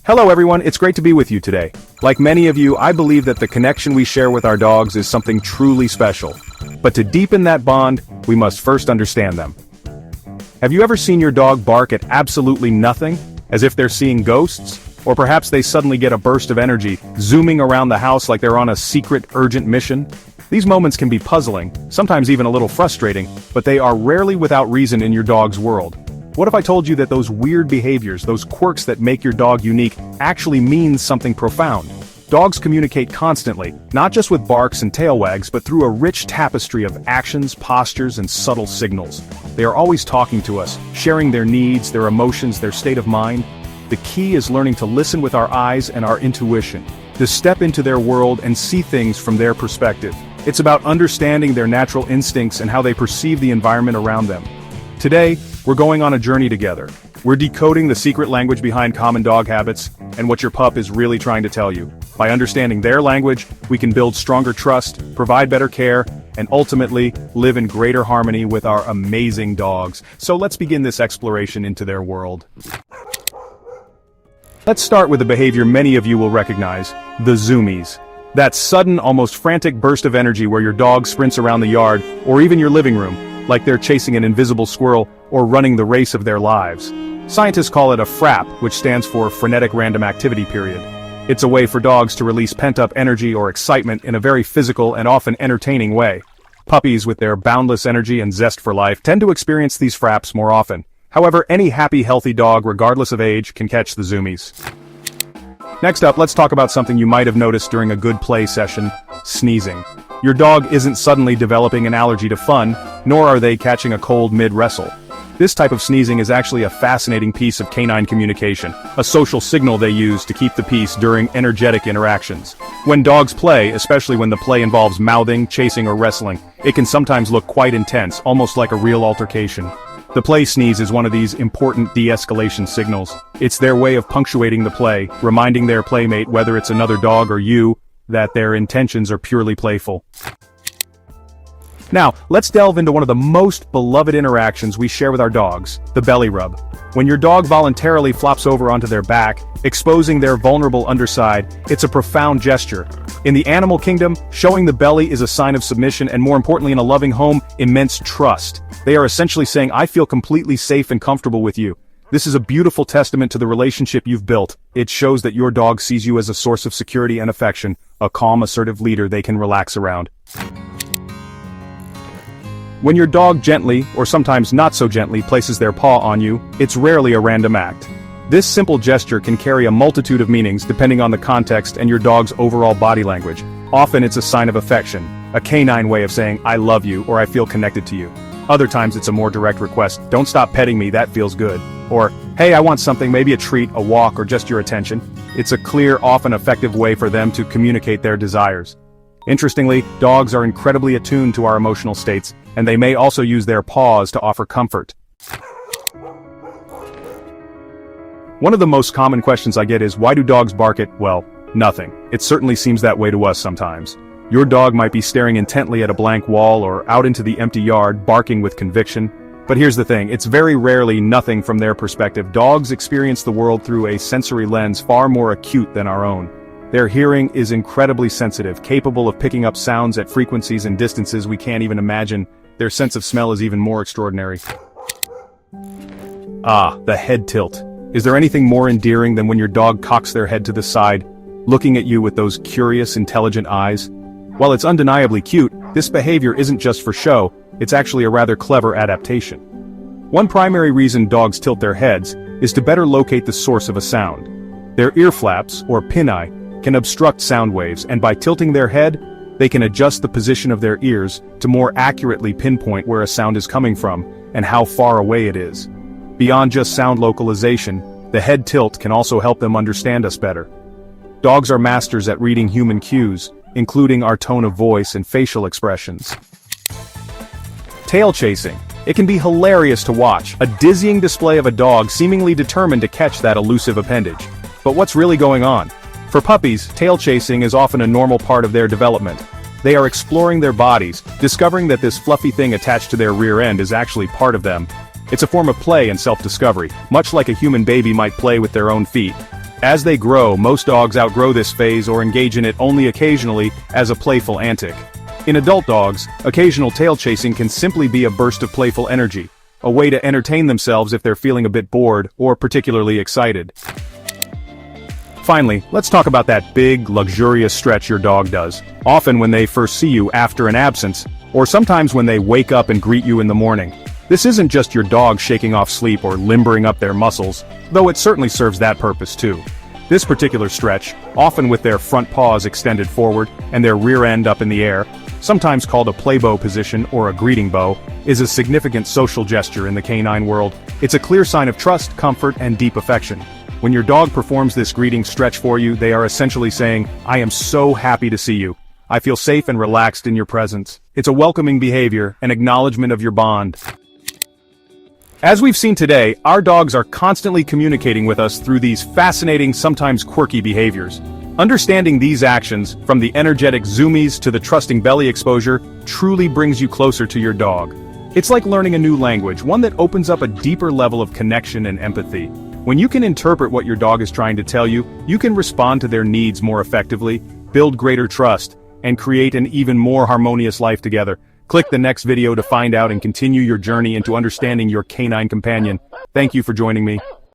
Hello everyone, it's great to be with you today. Like many of you, I believe that the connection we share with our dogs is something truly special. But to deepen that bond, we must first understand them. Have you ever seen your dog bark at absolutely nothing, as if they're seeing ghosts? Or perhaps they suddenly get a burst of energy, zooming around the house like they're on a secret, urgent mission? These moments can be puzzling, sometimes even a little frustrating, but they are rarely without reason in your dog's world. What if I told you that those weird behaviors, those quirks that make your dog unique, actually means something profound? Dogs communicate constantly, not just with barks and tail wags, but through a rich tapestry of actions, postures, and subtle signals. They are always talking to us, sharing their needs, their emotions, their state of mind. The key is learning to listen with our eyes and our intuition, to step into their world and see things from their perspective. It's about understanding their natural instincts and how they perceive the environment around them. Today, we're going on a journey together. We're decoding the secret language behind common dog habits and what your pup is really trying to tell you. By understanding their language, we can build stronger trust, provide better care, and ultimately, live in greater harmony with our amazing dogs. So let's begin this exploration into their world. Let's start with a behavior many of you will recognize, the zoomies. That sudden, almost frantic burst of energy where your dog sprints around the yard, or even your living room, like they're chasing an invisible squirrel or running the race of their lives. Scientists call it a FRAP, which stands for Frenetic Random Activity Period. It's a way for dogs to release pent-up energy or excitement in a very physical and often entertaining way. Puppies, with their boundless energy and zest for life, tend to experience these FRAPs more often. However, any happy, healthy dog, regardless of age, can catch the zoomies. Next up, let's talk about something you might have noticed during a good play session: sneezing. Your dog isn't suddenly developing an allergy to fun, nor are they catching a cold mid-wrestle. This type of sneezing is actually a fascinating piece of canine communication, a social signal they use to keep the peace during energetic interactions. When dogs play, especially when the play involves mouthing, chasing, or wrestling, it can sometimes look quite intense, almost like a real altercation. The play sneeze is one of these important de-escalation signals. It's their way of punctuating the play, reminding their playmate, whether it's another dog or you, that their intentions are purely playful. Now, let's delve into one of the most beloved interactions we share with our dogs, the belly rub. When your dog voluntarily flops over onto their back, exposing their vulnerable underside, it's a profound gesture. In the animal kingdom, showing the belly is a sign of submission and, more importantly in a loving home, immense trust. They are essentially saying, I feel completely safe and comfortable with you. This is a beautiful testament to the relationship you've built. It shows that your dog sees you as a source of security and affection, a calm, assertive leader they can relax around. When your dog gently, or sometimes not so gently, places their paw on you, it's rarely a random act. This simple gesture can carry a multitude of meanings depending on the context and your dog's overall body language. Often it's a sign of affection, a canine way of saying, I love you, or I feel connected to you. Other times it's a more direct request, don't stop petting me, that feels good. Or, hey, I want something, maybe a treat, a walk, or just your attention. It's a clear, often effective way for them to communicate their desires. Interestingly, dogs are incredibly attuned to our emotional states, and they may also use their paws to offer comfort. One of the most common questions I get is, why do dogs bark at, well, nothing? It certainly seems that way to us sometimes. Your dog might be staring intently at a blank wall or out into the empty yard, barking with conviction. But here's the thing, it's very rarely nothing from their perspective. Dogs experience the world through a sensory lens far more acute than our own. Their hearing is incredibly sensitive, capable of picking up sounds at frequencies and distances we can't even imagine. Their sense of smell is even more extraordinary. Ah, the head tilt. Is there anything more endearing than when your dog cocks their head to the side, looking at you with those curious, intelligent eyes? While it's undeniably cute, this behavior isn't just for show, it's actually a rather clever adaptation. One primary reason dogs tilt their heads is to better locate the source of a sound. Their ear flaps, or pinnae, can obstruct sound waves, and by tilting their head, they can adjust the position of their ears to more accurately pinpoint where a sound is coming from and how far away it is. Beyond just sound localization, the head tilt can also help them understand us better. Dogs are masters at reading human cues, including our tone of voice and facial expressions. Tail chasing. It can be hilarious to watch, a dizzying display of a dog seemingly determined to catch that elusive appendage. But what's really going on? For puppies, tail chasing is often a normal part of their development. They are exploring their bodies, discovering that this fluffy thing attached to their rear end is actually part of them. It's a form of play and self-discovery, much like a human baby might play with their own feet. As they grow, most dogs outgrow this phase or engage in it only occasionally as a playful antic. In adult dogs, occasional tail chasing can simply be a burst of playful energy, a way to entertain themselves if they're feeling a bit bored or particularly excited. Finally, let's talk about that big, luxurious stretch your dog does, often when they first see you after an absence, or sometimes when they wake up and greet you in the morning. This isn't just your dog shaking off sleep or limbering up their muscles, though it certainly serves that purpose too. This particular stretch, often with their front paws extended forward and their rear end up in the air, sometimes called a play bow position or a greeting bow, is a significant social gesture in the canine world. It's a clear sign of trust, comfort, and deep affection. When your dog performs this greeting stretch for you, they are essentially saying, "I am so happy to see you. I feel safe and relaxed in your presence." It's a welcoming behavior, an acknowledgement of your bond. As we've seen today, our dogs are constantly communicating with us through these fascinating, sometimes quirky behaviors. Understanding these actions, from the energetic zoomies to the trusting belly exposure, truly brings you closer to your dog. It's like learning a new language, one that opens up a deeper level of connection and empathy. When you can interpret what your dog is trying to tell you, you can respond to their needs more effectively, build greater trust, and create an even more harmonious life together. Click the next video to find out and continue your journey into understanding your canine companion. Thank you for joining me.